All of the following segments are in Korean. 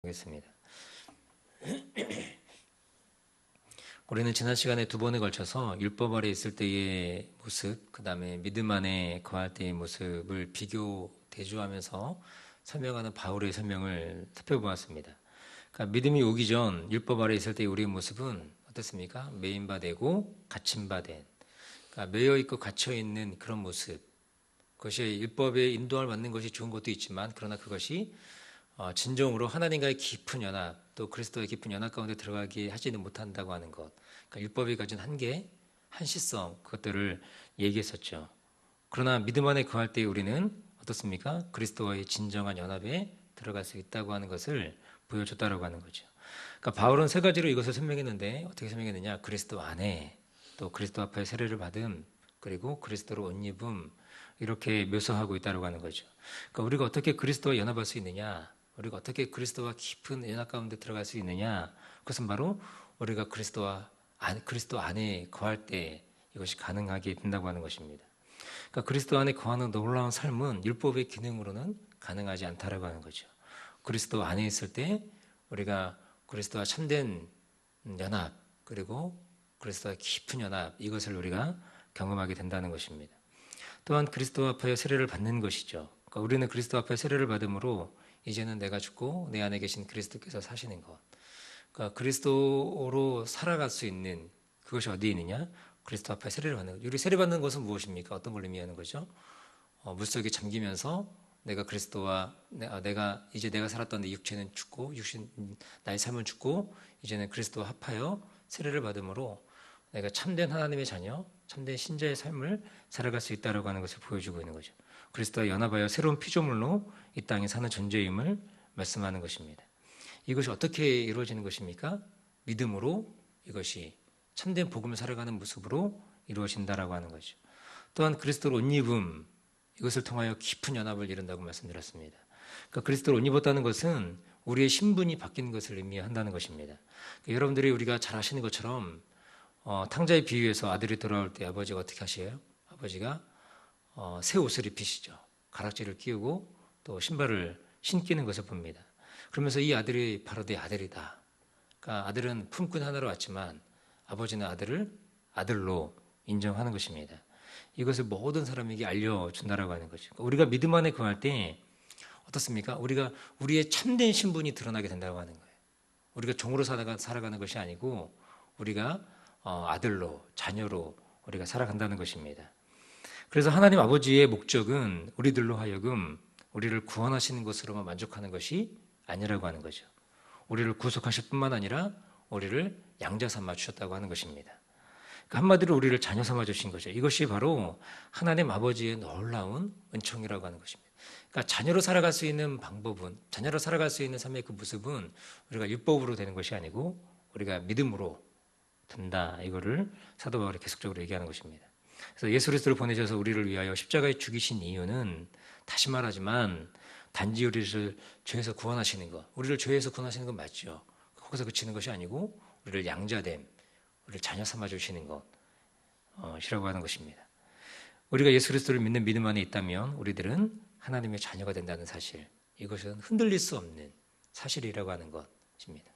하겠습니다. 우리는 지난 시간에 두 번에 걸쳐서 율법 아래 있을 때의 모습, 그 다음에 믿음 안에 거할 때의 모습을 비교, 대조하면서 설명하는 바울의 설명을 살펴보았습니다. 그러니까 믿음이 오기 전 율법 아래 있을 때의 우리의 모습은 어떻습니까? 매인 바 되고 갇힌 바 된, 그러니까 매여 있고 갇혀 있는 그런 모습. 그것이 율법에 인도를 받는 것이 좋은 것도 있지만, 그러나 그것이 진정으로 하나님과의 깊은 연합, 또 그리스도의 깊은 연합 가운데 들어가게 하지는 못한다고 하는 것. 그러니까 율법이 가진 한계, 한시성, 그것들을 얘기했었죠. 그러나 믿음 안에 거할 때 우리는 어떻습니까? 그리스도와의 진정한 연합에 들어갈 수 있다고 하는 것을 보여줬다고 하는 거죠. 그러니까 바울은 세 가지로 이것을 설명했는데, 어떻게 설명했느냐? 그리스도 안에, 또 그리스도 앞에 세례를 받음, 그리고 그리스도로 옷 입음, 이렇게 묘사하고 있다고 하는 거죠. 그러니까 우리가 어떻게 그리스도와 연합할 수 있느냐? 우리가 어떻게 그리스도와 깊은 연합 가운데 들어갈 수 있느냐? 그것은 바로 우리가 그리스도 안에 거할 때 이것이 가능하게 된다고 하는 것입니다. 그러니까 그리스도 안에 거하는 놀라운 삶은 율법의 기능으로는 가능하지 않다라고 하는 거죠. 그리스도 안에 있을 때 우리가 그리스도와 참된 연합, 그리고 그리스도와 깊은 연합, 이것을 우리가 경험하게 된다는 것입니다. 또한 그리스도 앞에 세례를 받는 것이죠. 그러니까 우리는 그리스도 앞에 세례를 받음으로 이제는 내가 죽고 내 안에 계신 그리스도께서 사시는 것. 그러니까 그리스도로 살아갈 수 있는 그것이 어디에 있느냐? 그리스도 앞에 세례를 받는 것. 우리 세례 받는 것은 무엇입니까? 어떤 걸 의미하는 거죠? 물속에 잠기면서 내가 그리스도와 이제 내가 살았던 내 육체는 죽고 나의 삶은 죽고 이제는 그리스도와 합하여 세례를 받음으로 내가 참된 하나님의 자녀, 참된 신자의 삶을 살아갈 수 있다라고 하는 것을 보여주고 있는 거죠. 그리스도와 연합하여 새로운 피조물로 이 땅에 사는 존재임을 말씀하는 것입니다. 이것이 어떻게 이루어지는 것입니까? 믿음으로 이것이 참된 복음을 살아가는 모습으로 이루어진다라고 하는 거죠. 또한 그리스도로 옷 입음, 이것을 통하여 깊은 연합을 이룬다고 말씀드렸습니다. 그러니까 그리스도로 옷 입었다는 것은 우리의 신분이 바뀌는 것을 의미한다는 것입니다. 그러니까 여러분들이 우리가 잘 아시는 것처럼 탕자의 비유에서 아들이 돌아올 때 아버지가 어떻게 하셔요? 아버지가 새 옷을 입히시죠. 가락지를 끼우고 또 신발을 신기는 것을 봅니다. 그러면서 이 아들이 바로 내 아들이다. 그러니까 아들은 품꾼 하나로 왔지만 아버지는 아들을 아들로 인정하는 것입니다. 이것을 모든 사람에게 알려준다라고 하는 거죠. 그러니까 우리가 믿음 안에 거할 때 어떻습니까? 우리가 우리의 참된 신분이 드러나게 된다고 하는 거예요. 우리가 종으로 살아가는 것이 아니고 우리가 아들로, 자녀로 우리가 살아간다는 것입니다. 그래서 하나님 아버지의 목적은 우리들로 하여금 우리를 구원하시는 것으로만 만족하는 것이 아니라고 하는 거죠. 우리를 구속하실 뿐만 아니라 우리를 양자 삼아 주셨다고 하는 것입니다. 그러니까 한마디로 우리를 자녀 삼아 주신 거죠. 이것이 바로 하나님 아버지의 놀라운 은총이라고 하는 것입니다. 그러니까 자녀로 살아갈 수 있는 방법은, 자녀로 살아갈 수 있는 삶의 그 모습은 우리가 율법으로 되는 것이 아니고 우리가 믿음으로 된다. 이거를 사도 바울이 계속적으로 얘기하는 것입니다. 그래서 예수 그리스도를 보내셔서 우리를 위하여 십자가에 죽이신 이유는, 다시 말하지만 단지 우리를 죄에서 구원하시는 것, 우리를 죄에서 구원하시는 건 맞죠. 거기서 그치는 것이 아니고 우리를 양자됨, 우리를 자녀 삼아 주시는 것이라고 하는 것입니다. 우리가 예수 그리스도를 믿는 믿음 안에 있다면 우리들은 하나님의 자녀가 된다는 사실, 이것은 흔들릴 수 없는 사실이라고 하는 것입니다.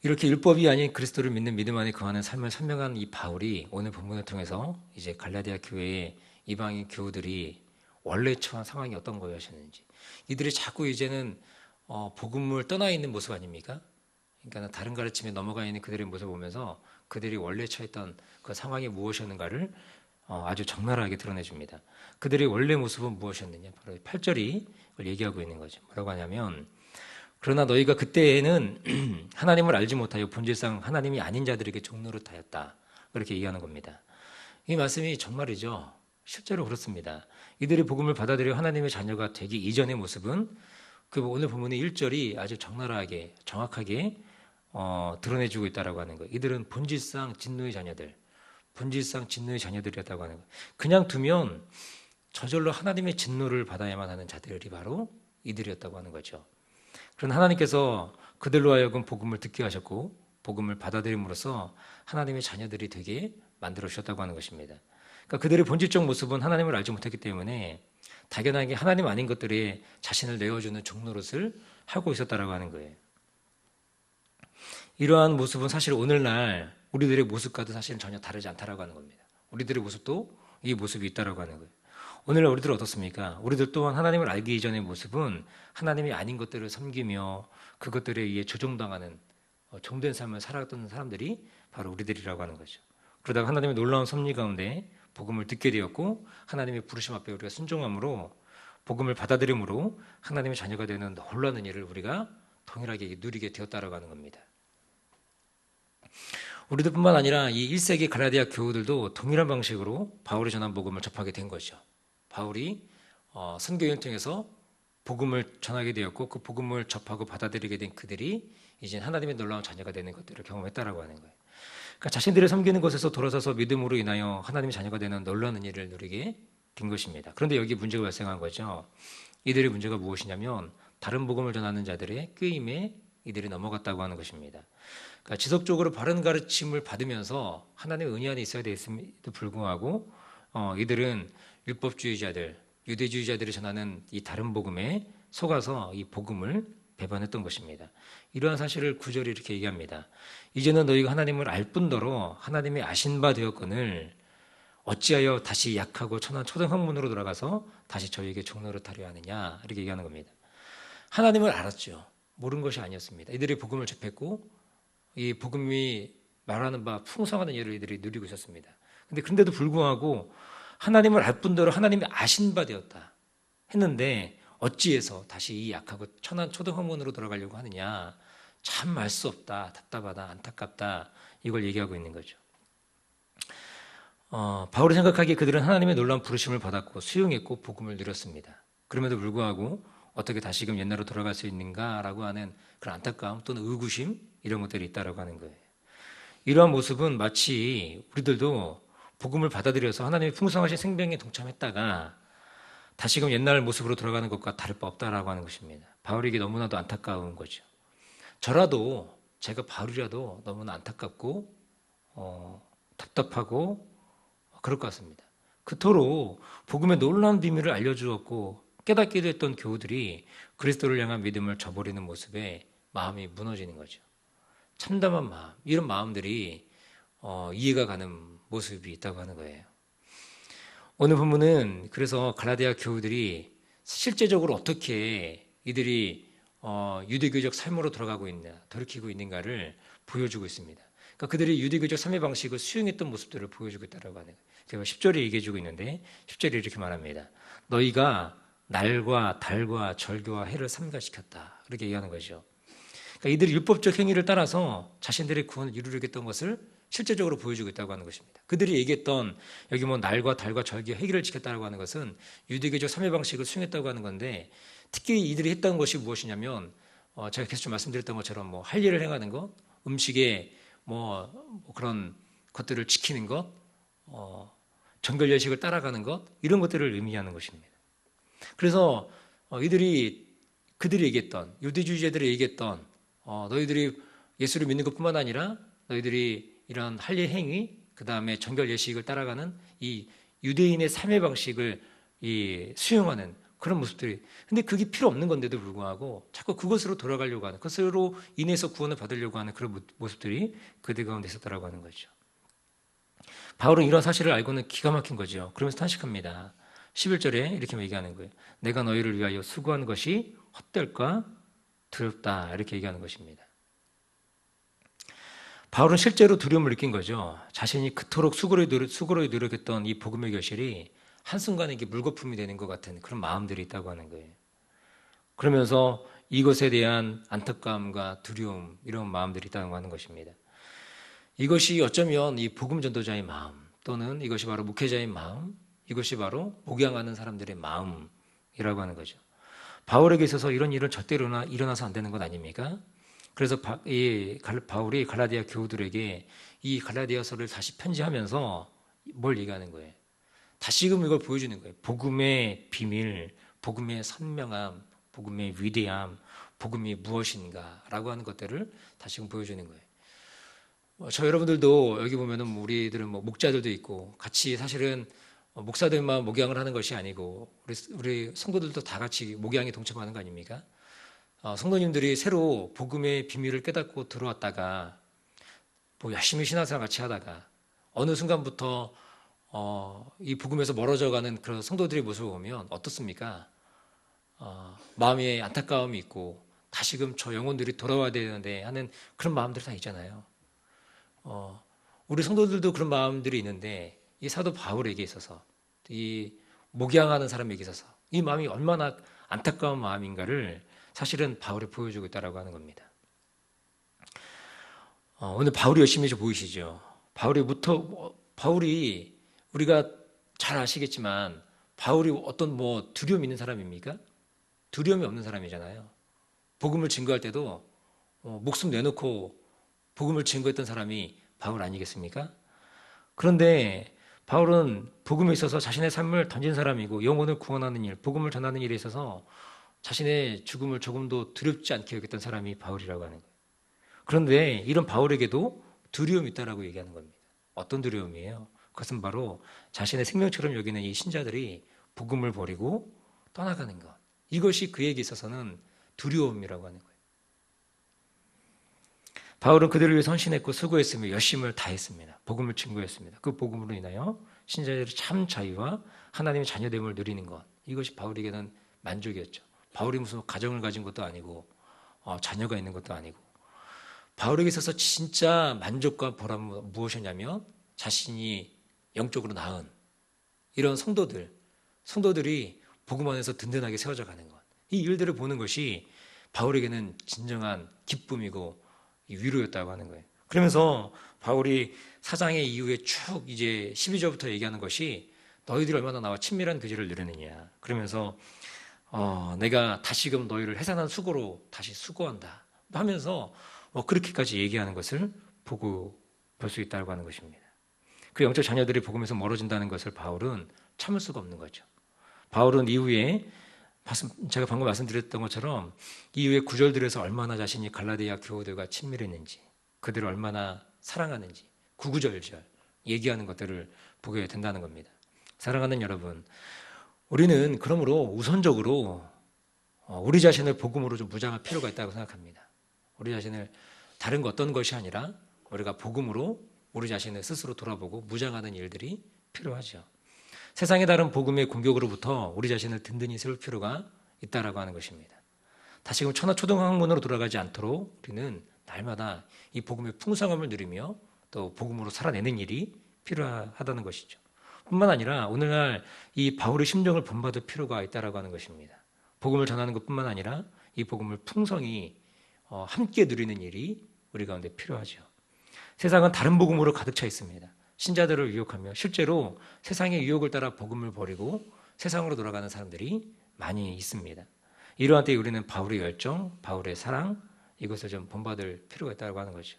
이렇게 율법이 아닌 그리스도를 믿는 믿음 안에 거하는 삶을 설명한 이 바울이 오늘 본문을 통해서 이제 갈라디아 교회의 이방인 교우들이 원래 처한 상황이 어떤 거였는지, 이들이 자꾸 이제는 복음을 떠나 있는 모습 아닙니까? 그러니까 다른 가르침에 넘어가 있는 그들의 모습을 보면서 그들이 원래 처했던 그 상황이 무엇이었는가를 아주 적나라하게 드러내줍니다. 그들의 원래 모습은 무엇이었느냐? 바로 8절이 그걸 얘기하고 있는 거죠. 뭐라고 하냐면, 그러나 너희가 그때에는 하나님을 알지 못하여 본질상 하나님이 아닌 자들에게 종노릇하였다. 그렇게 얘기하는 겁니다. 이 말씀이 정말이죠. 실제로 그렇습니다. 이들이 복음을 받아들여 하나님의 자녀가 되기 이전의 모습은 그 오늘 본문의 1절이 아주 적나라하게 정확하게 드러내주고 있다고 하는 거예요. 이들은 본질상 진노의 자녀들, 본질상 진노의 자녀들이었다고 하는 거예요. 그냥 두면 저절로 하나님의 진노를 받아야만 하는 자들이 바로 이들이었다고 하는 거죠. 그러나 하나님께서 그들로 하여금 복음을 듣게 하셨고 복음을 받아들임으로써 하나님의 자녀들이 되게 만들어 주셨다고 하는 것입니다. 그러니까 그들의 본질적 모습은 하나님을 알지 못했기 때문에 당연하게 하나님 아닌 것들에 자신을 내어주는 종노릇을 하고 있었다라고 하는 거예요. 이러한 모습은 사실 오늘날 우리들의 모습과도 사실은 전혀 다르지 않다라고 하는 겁니다. 우리들의 모습도 이 모습이 있다라고 하는 거예요. 오늘날 우리들은 어떻습니까? 우리들 또한 하나님을 알기 이전의 모습은 하나님이 아닌 것들을 섬기며 그것들에 의해 조종당하는 종된 삶을 살아갔던 사람들이 바로 우리들이라고 하는 거죠. 그러다가 하나님의 놀라운 섭리 가운데 복음을 듣게 되었고 하나님의 부르심 앞에 우리가 순종함으로 복음을 받아들임으로 하나님의 자녀가 되는 놀라운 일을 우리가 동일하게 누리게 되었다라고 하는 겁니다. 우리들뿐만 아니라 이 1세기 갈라디아 교우들도 동일한 방식으로 바울이 전한 복음을 접하게 된 거죠. 바울이 선교여행을 통해서 복음을 전하게 되었고 그 복음을 접하고 받아들이게 된 그들이 이제 하나님의 놀라운 자녀가 되는 것들을 경험했다라고 하는 거예요. 그러니까 자신들의 섬기는 곳에서 돌아서서 믿음으로 인하여 하나님의 자녀가 되는 놀라운 일을 누리게 된 것입니다. 그런데 여기 문제가 발생한 거죠. 이들의 문제가 무엇이냐면 다른 복음을 전하는 자들의 꾀임에 이들이 넘어갔다고 하는 것입니다. 그러니까 지속적으로 바른 가르침을 받으면서 하나님의 은혜 안에 있어야 됐음에도 불구하고 이들은 율법주의자들, 유대주의자들이 전하는 이 다른 복음에 속아서 이 복음을 배반했던 것입니다. 이러한 사실을 구절이 이렇게 얘기합니다. 이제는 너희가 하나님을 알 뿐더러 하나님의 아신 바 되었거늘 어찌하여 다시 약하고 천한 초등학문으로 돌아가서 다시 저희에게 종노릇하려 하느냐 이렇게 얘기하는 겁니다. 하나님을 알았죠. 모르는 것이 아니었습니다. 이들이 복음을 접했고 이 복음이 말하는 바 풍성한 일을 이들이 누리고 있었습니다. 그런데도 불구하고 하나님을 알 뿐더러 하나님이 아신 바 되었다 했는데 어찌해서 다시 이 약하고 천한 초등학문으로 돌아가려고 하느냐. 참 알 수 없다. 답답하다. 안타깝다. 이걸 얘기하고 있는 거죠. 바울이 생각하기에 그들은 하나님의 놀라운 부르심을 받았고 수용했고 복음을 누렸습니다. 그럼에도 불구하고 어떻게 다시금 옛날로 돌아갈 수 있는가라고 하는 그런 안타까움 또는 의구심 이런 것들이 있다라고 하는 거예요. 이러한 모습은 마치 우리들도 복음을 받아들여서 하나님의 풍성하신 생명에 동참했다가 다시금 옛날 모습으로 돌아가는 것과 다를 바 없다라고 하는 것입니다. 바울에게 너무나도 안타까운 거죠. 저라도 제가 바울이라도 너무나 안타깝고 답답하고 그럴 것 같습니다. 그토록 복음의 놀라운 비밀을 알려주었고 깨닫게 됐던 교우들이 그리스도를 향한 믿음을 저버리는 모습에 마음이 무너지는 거죠. 참담한 마음, 이런 마음들이 이해가 가는 모습이 있다고 하는 거예요. 오늘 본문은 그래서 갈라디아 교우들이 실제적으로 어떻게 이들이 유대교적 삶으로 돌아가고 있냐, 돌이키고 있는가를 보여주고 있습니다. 그러니까 그들이 유대교적 삶의 방식을 수용했던 모습들을 보여주고 있다고 하는 거예요. 제가 10절에 얘기해주고 있는데 10절에 이렇게 말합니다. 너희가 날과 달과 절교와 해를 삼가시켰다. 그렇게 얘기하는 거죠. 그러니까 이들이 율법적 행위를 따라서 자신들의 구원을 이루려겠던 것을 실제적으로 보여주고 있다고 하는 것입니다. 그들이 얘기했던 여기 날과 달과 절기, 해기를 지켰다고 하는 것은 유대교적 삶의 방식을 수용했다고 하는 건데 특히 이들이 했던 것이 무엇이냐면 제가 계속 말씀드렸던 것처럼 할 일을 행하는 것, 음식에 그런 것들을 지키는 것, 정결 예식을 따라가는 것 이런 것들을 의미하는 것입니다. 그래서 그들이 얘기했던 유대주의자들이 얘기했던 너희들이 예수를 믿는 것뿐만 아니라 너희들이 이런 할 일 행위 그 다음에 정결 예식을 따라가는 이 유대인의 삶의 방식을 수용하는 그런 모습들이 근데 그게 필요 없는 건데도 불구하고 자꾸 그것으로 돌아가려고 하는 그것으로 인해서 구원을 받으려고 하는 그런 모습들이 그들 가운데 있었다라고 하는 거죠. 바울은 이런 사실을 알고는 기가 막힌 거죠. 그러면서 탄식합니다. 11절에 이렇게 얘기하는 거예요. 내가 너희를 위하여 수고한 것이 헛될까 두렵다 이렇게 얘기하는 것입니다. 바울은 실제로 두려움을 느낀 거죠. 자신이 그토록 수고로 노력했던 이 복음의 결실이 한순간에 이게 물거품이 되는 것 같은 그런 마음들이 있다고 하는 거예요. 그러면서 이것에 대한 안타까움과 두려움 이런 마음들이 있다고 하는 것입니다. 이것이 어쩌면 이 복음 전도자의 마음 또는 이것이 바로 목회자의 마음 이것이 바로 목양하는 사람들의 마음이라고 하는 거죠. 바울에게 있어서 이런 일은 절대로 일어나서 안 되는 것 아닙니까? 그래서 바울이 갈라디아 교우들에게 이 갈라디아서를 다시 편지하면서 뭘 얘기하는 거예요? 다시금 이걸 보여주는 거예요. 복음의 비밀, 복음의 선명함, 복음의 위대함, 복음이 무엇인가라고 하는 것들을 다시금 보여주는 거예요. 저 여러분들도 여기 보면은 우리들은 목자들도 있고 같이 사실은 목사들만 목양을 하는 것이 아니고 우리 성도들도 다 같이 목양에 동참하는 거 아닙니까? 성도님들이 새로 복음의 비밀을 깨닫고 들어왔다가 뭐 열심히 신앙생활 같이 하다가 어느 순간부터 이 복음에서 멀어져가는 그런 성도들의 모습을 보면 어떻습니까? 마음에 안타까움이 있고 다시금 저 영혼들이 돌아와야 되는데 하는 그런 마음들 다 있잖아요. 우리 성도들도 그런 마음들이 있는데 이 사도 바울에게 있어서 이 목양하는 사람에게 있어서 이 마음이 얼마나 안타까운 마음인가를 사실은 바울이 보여주고 있다고 하는 겁니다. 오늘 바울이 열심히 보이시죠? 바울이 우리가 잘 아시겠지만 바울이 어떤 두려움 있는 사람입니까? 두려움이 없는 사람이잖아요. 복음을 증거할 때도 목숨 내놓고 복음을 증거했던 사람이 바울 아니겠습니까? 그런데 바울은 복음에 있어서 자신의 삶을 던진 사람이고 영혼을 구원하는 일, 복음을 전하는 일에 있어서 자신의 죽음을 조금도 두렵지 않게 여겼던 사람이 바울이라고 하는 거예요. 그런데 이런 바울에게도 두려움이 있다라고 얘기하는 겁니다. 어떤 두려움이에요? 그것은 바로 자신의 생명처럼 여기는 이 신자들이 복음을 버리고 떠나가는 것. 이것이 그에게 있어서는 두려움이라고 하는 거예요. 바울은 그들을 위해 헌신했고 수고했으며 열심을 다했습니다. 복음을 증거했습니다. 그 복음으로 인하여 신자들이 참 자유와 하나님의 자녀됨을 누리는 것. 이것이 바울에게는 만족이었죠. 바울이 무슨 가정을 가진 것도 아니고 자녀가 있는 것도 아니고 바울에게 있어서 진짜 만족과 보람은 무엇이냐면 자신이 영적으로 나은 이런 성도들이 복음 안에서 든든하게 세워져 가는 것. 이 일들을 보는 것이 바울에게는 진정한 기쁨이고 위로였다고 하는 거예요. 그러면서 바울이 4장의 이후에 쭉 이제 12절부터 얘기하는 것이 너희들이 얼마나 나와 친밀한 교제를 누리느냐. 그러면서 내가 다시금 너희를 해산한 수고로 다시 수고한다 하면서 그렇게까지 얘기하는 것을 보고 볼 수 있다고 하는 것입니다. 그 영적 자녀들이 복음에서 멀어진다는 것을 바울은 참을 수가 없는 거죠. 바울은 이후에 제가 방금 말씀드렸던 것처럼 이후에 구절들에서 얼마나 자신이 갈라디아 교우들과 친밀했는지 그들을 얼마나 사랑하는지 구구절절 얘기하는 것들을 보게 된다는 겁니다. 사랑하는 여러분, 우리는 그러므로 우선적으로 우리 자신을 복음으로 좀 무장할 필요가 있다고 생각합니다. 우리 자신을 다른 어떤 것이 아니라 우리가 복음으로 우리 자신을 스스로 돌아보고 무장하는 일들이 필요하죠. 세상에 다른 복음의 공격으로부터 우리 자신을 든든히 세울 필요가 있다라고 하는 것입니다. 다시금 천하초등학문으로 돌아가지 않도록 우리는 날마다 이 복음의 풍성함을 누리며 또 복음으로 살아내는 일이 필요하다는 것이죠. 뿐만 아니라 오늘날 이 바울의 심정을 본받을 필요가 있다라고 하는 것입니다. 복음을 전하는 것뿐만 아니라 이 복음을 풍성히 함께 누리는 일이 우리 가운데 필요하죠. 세상은 다른 복음으로 가득 차 있습니다. 신자들을 유혹하며 실제로 세상의 유혹을 따라 복음을 버리고 세상으로 돌아가는 사람들이 많이 있습니다. 이러한 때에 우리는 바울의 열정, 바울의 사랑 이것을 좀 본받을 필요가 있다고 하는 거죠.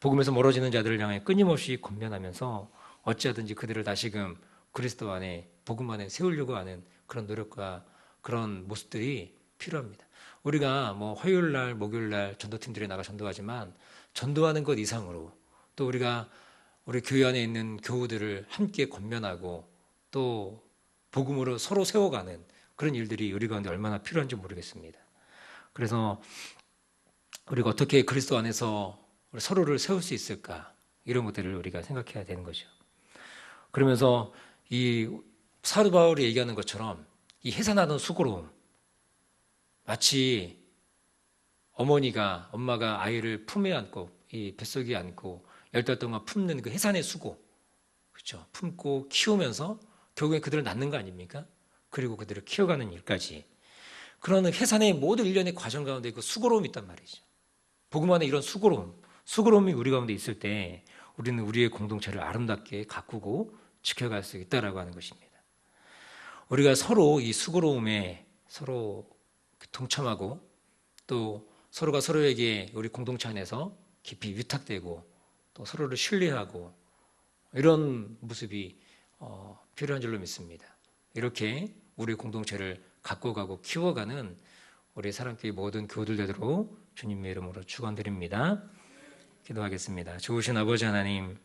복음에서 멀어지는 자들을 향해 끊임없이 권면하면서 어찌하든지 그들을 다시금 그리스도 안에 복음 안에 세우려고 하는 그런 노력과 그런 모습들이 필요합니다. 우리가 화요일 날, 목요일 날 전도팀들이 나가 전도하지만 전도하는 것 이상으로 또 우리가 우리 교회 안에 있는 교우들을 함께 권면하고 또 복음으로 서로 세워가는 그런 일들이 우리 가운데 얼마나 필요한지 모르겠습니다. 그래서 우리가 어떻게 그리스도 안에서 서로를 세울 수 있을까 이런 것들을 우리가 생각해야 되는 거죠. 그러면서 이 사도 바울이 얘기하는 것처럼 이 해산하던 수고로움 마치 엄마가 아이를 품에 안고 이 뱃속에 안고 10달 동안 품는 그 해산의 수고, 그렇죠? 품고 키우면서 결국에 그들을 낳는 거 아닙니까? 그리고 그들을 키워가는 일까지 그런 해산의 모든 일련의 과정 가운데 그 수고로움이 있단 말이죠. 복음 안에 이런 수고로움이 우리 가운데 있을 때 우리는 우리의 공동체를 아름답게 가꾸고 지켜갈 수 있다라고 하는 것입니다. 우리가 서로 이 수고로움에 서로 동참하고 또 서로가 서로에게 우리 공동체 안에서 깊이 위탁되고 또 서로를 신뢰하고 이런 모습이 필요한 줄로 믿습니다. 이렇게 우리 공동체를 가꿔가고 키워가는 우리 사랑교회 모든 교우들 되도록 주님의 이름으로 축원드립니다. 기도하겠습니다. 좋으신 아버지 하나님의